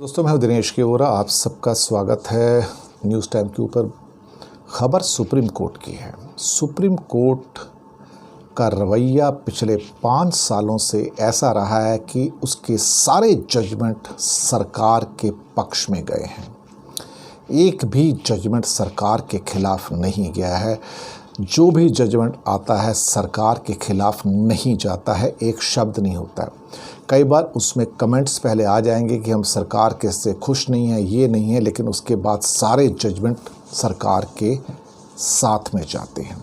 दोस्तों, मैं हूं दिनेश केवरा। आप सबका स्वागत है न्यूज़ टाइम के ऊपर। खबर सुप्रीम कोर्ट की है। सुप्रीम कोर्ट का रवैया पिछले 5 सालों से ऐसा रहा है कि उसके सारे जजमेंट सरकार के पक्ष में गए हैं। एक भी जजमेंट सरकार के खिलाफ नहीं गया है। जो भी जजमेंट आता है सरकार के खिलाफ नहीं जाता है, एक शब्द नहीं होता है। कई बार उसमें कमेंट्स पहले आ जाएंगे कि हम सरकार के से खुश नहीं हैं, ये नहीं है, लेकिन उसके बाद सारे जजमेंट सरकार के साथ में जाते हैं।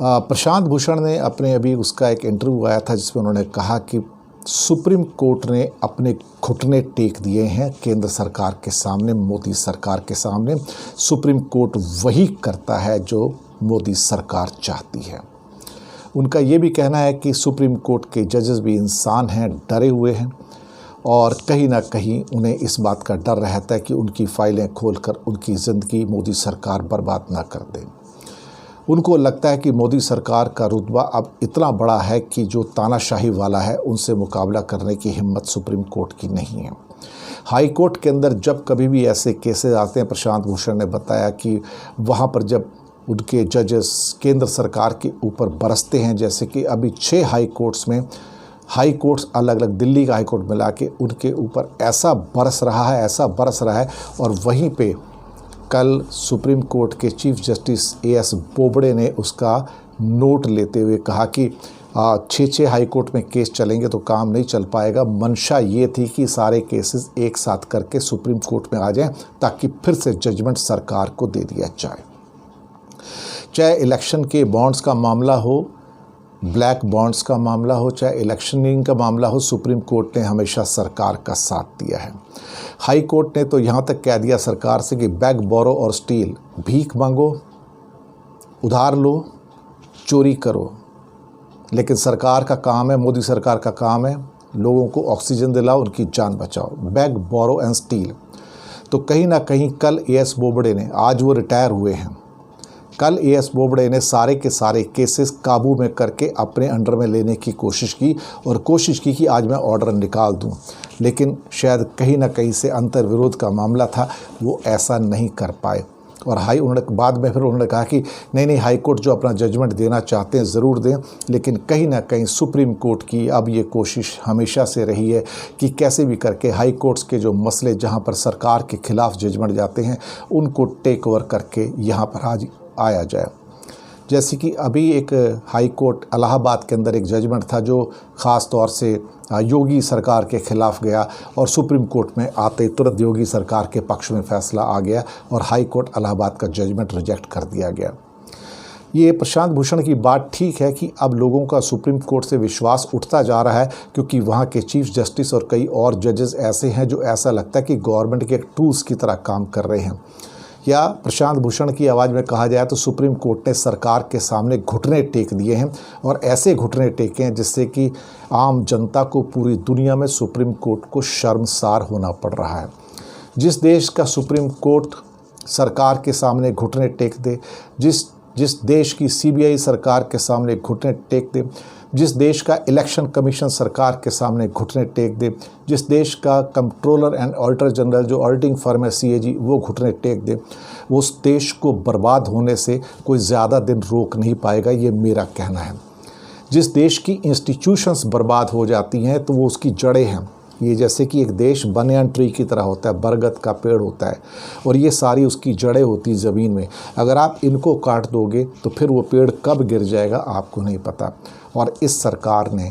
प्रशांत भूषण ने अपने अभी उसका एक इंटरव्यू आया था जिसमें उन्होंने कहा कि सुप्रीम कोर्ट ने अपने घुटने टेक दिए हैं केंद्र सरकार के सामने, मोदी सरकार के सामने। सुप्रीम कोर्ट वही करता है जो मोदी सरकार चाहती है। उनका ये भी कहना है कि सुप्रीम कोर्ट के जजेस भी इंसान हैं, डरे हुए हैं और कहीं ना कहीं उन्हें इस बात का डर रहता है कि उनकी फाइलें खोलकर उनकी ज़िंदगी मोदी सरकार बर्बाद ना कर दे। उनको लगता है कि मोदी सरकार का रुतबा अब इतना बड़ा है कि जो तानाशाही वाला है उनसे मुकाबला करने की हिम्मत सुप्रीम कोर्ट की नहीं है। हाई कोर्ट के अंदर जब कभी भी ऐसे केसेस आते हैं, प्रशांत भूषण ने बताया कि वहाँ पर जब उनके जजेस केंद्र सरकार के ऊपर बरसते हैं, जैसे कि अभी 6 हाई कोर्ट्स में, हाई कोर्ट्स अलग अलग, दिल्ली का हाई कोर्ट मिला के उनके ऊपर ऐसा बरस रहा है। और वहीं पे कल सुप्रीम कोर्ट के चीफ जस्टिस एएस बोबड़े ने उसका नोट लेते हुए कहा कि 6 हाई कोर्ट में केस चलेंगे तो काम नहीं चल पाएगा। मंशा ये थी कि सारे केसेस एक साथ करके सुप्रीम कोर्ट में आ जाएं ताकि फिर से जजमेंट सरकार को दे दिया जाए। चाहे इलेक्शन के बॉन्ड्स का मामला हो, ब्लैक बॉन्ड्स का मामला हो, चाहे इलेक्शनिंग का मामला हो, सुप्रीम कोर्ट ने हमेशा सरकार का साथ दिया है। हाई कोर्ट ने तो यहाँ तक कह दिया सरकार से कि बैग बोरो और स्टील, भीख मांगो, उधार लो, चोरी करो, लेकिन सरकार का काम है, मोदी सरकार का काम है लोगों को ऑक्सीजन दिलाओ, उनकी जान बचाओ। Bag borrow and steal. तो कहीं ना कहीं कल एएस बोबड़े ने, आज वो रिटायर हुए हैं, कल एएस बोबड़े ने सारे के सारे केसेस काबू में करके अपने अंडर में लेने की कोशिश की और कोशिश की कि आज मैं ऑर्डर निकाल दूं, लेकिन शायद कहीं ना कहीं से अंतर विरोध का मामला था, वो ऐसा नहीं कर पाए। और उन्होंने बाद में फिर उन्होंने कहा कि नहीं, हाई कोर्ट जो अपना जजमेंट देना चाहते हैं ज़रूर दें, लेकिन कहीं ना कहीं सुप्रीम कोर्ट की अब ये कोशिश हमेशा से रही है कि कैसे भी करके हाई कोर्ट्स के जो मसले जहाँ पर सरकार के खिलाफ जजमेंट जाते हैं उनको टेक ओवर करके यहाँ पर आज आया जाए। जैसे कि अभी एक हाई कोर्ट इलाहाबाद के अंदर एक जजमेंट था जो ख़ास तौर से योगी सरकार के ख़िलाफ़ गया और सुप्रीम कोर्ट में आते तुरंत योगी सरकार के पक्ष में फ़ैसला आ गया और हाई कोर्ट इलाहाबाद का जजमेंट रिजेक्ट कर दिया गया। ये प्रशांत भूषण की बात ठीक है कि अब लोगों का सुप्रीम कोर्ट से विश्वास उठता जा रहा है क्योंकि वहाँ के चीफ जस्टिस और कई और जजेस ऐसे हैं जो ऐसा लगता है कि गवर्नमेंट के टूल्स की तरह काम कर रहे हैं। या प्रशांत भूषण की आवाज़ में कहा जाए तो सुप्रीम कोर्ट ने सरकार के सामने घुटने टेक दिए हैं और ऐसे घुटने टेके हैं जिससे कि आम जनता को पूरी दुनिया में सुप्रीम कोर्ट को शर्मसार होना पड़ रहा है। जिस देश का सुप्रीम कोर्ट सरकार के सामने घुटने टेक दे, जिस देश की सीबीआई सरकार के सामने घुटने टेक दे, जिस देश का इलेक्शन कमीशन सरकार के सामने घुटने टेक दे, जिस देश का कंट्रोलर एंड ऑडिटर जनरल जो ऑडिटिंग फर्म है सीएजी वो घुटने टेक दे, उस देश को बर्बाद होने से कोई ज़्यादा दिन रोक नहीं पाएगा, ये मेरा कहना है। जिस देश की इंस्टीट्यूशंस बर्बाद हो जाती हैं तो वो उसकी जड़ें हैं। ये जैसे कि एक देश बनियान ट्री की तरह होता है, बरगद का पेड़ होता है और ये सारी उसकी जड़ें होती ज़मीन में। अगर आप इनको काट दोगे तो फिर वो पेड़ कब गिर जाएगा आपको नहीं पता। और इस सरकार ने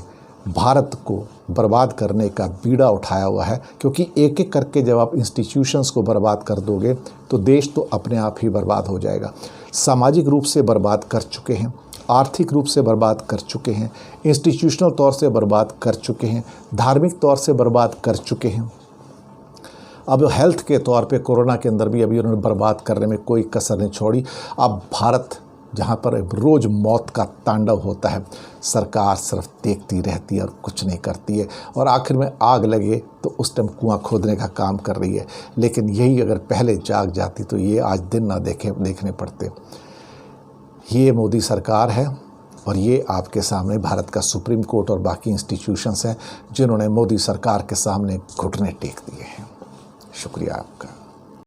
भारत को बर्बाद करने का बीड़ा उठाया हुआ है क्योंकि एक एक करके जब आप इंस्टीट्यूशंस को बर्बाद कर दोगे तो देश तो अपने आप ही बर्बाद हो जाएगा। सामाजिक रूप से बर्बाद कर चुके हैं, आर्थिक रूप से बर्बाद कर चुके हैं, इंस्टीट्यूशनल तौर से बर्बाद कर चुके हैं, धार्मिक तौर से बर्बाद कर चुके हैं। अब हेल्थ के तौर पे कोरोना के अंदर भी अभी उन्होंने बर्बाद करने में कोई कसर नहीं छोड़ी। अब भारत जहाँ पर रोज़ मौत का तांडव होता है, सरकार सिर्फ देखती रहती है और कुछ नहीं करती है और आखिर में आग लगे तो उस टाइम कुआं खोदने का काम कर रही है। लेकिन यही अगर पहले जाग जाती तो ये आज दिन ना देखने पड़ते। ये मोदी सरकार है और ये आपके सामने भारत का सुप्रीम कोर्ट और बाकी इंस्टीट्यूशंस हैं जिन्होंने मोदी सरकार के सामने घुटने टेक दिए हैं। शुक्रिया आपका।